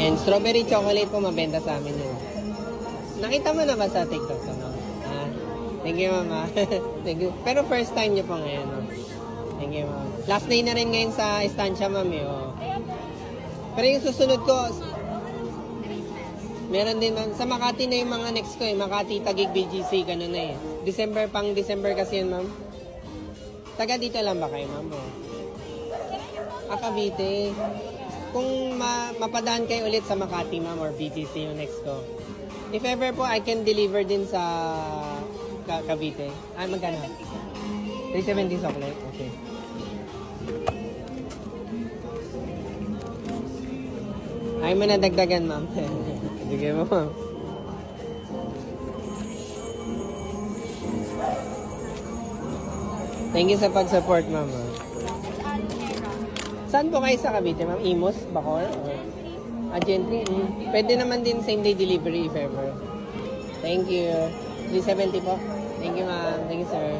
And strawberry chocolate po mabenta sa amin yun. Nakita mo na ba sa TikTok? No? Thank you, mama. Thank you. Pero first time niyo po ngayon. No? Thank you, ma'am. Last day na rin ngayon sa estancia, ma'am. Oh. Pero yung susunod ko, meron din, ma'am. Sa Makati na yung mga next ko eh. Makati, Taguig, BGC, ganun na eh. December kasi yun, ma'am. Taga dito lang ba kayo, ma'am? Oh. Cavite. Kung mapadaan kayo ulit sa Makati, ma'am, or BGC yung next ko. If ever po, I can deliver din sa Cavite. Ay, magkano? 370 chocolate? Okay. Ay mo na dagdagan, ma'am. Sige mo, ma'am. Thank you sa pag-support, ma'am. Saan po kayo sa Cavite, ma'am? Imos? Bacoor? Gentry? Pwede naman din same-day delivery if ever. Thank you. 370 po. Thank you, ma'am. Thank you, sir.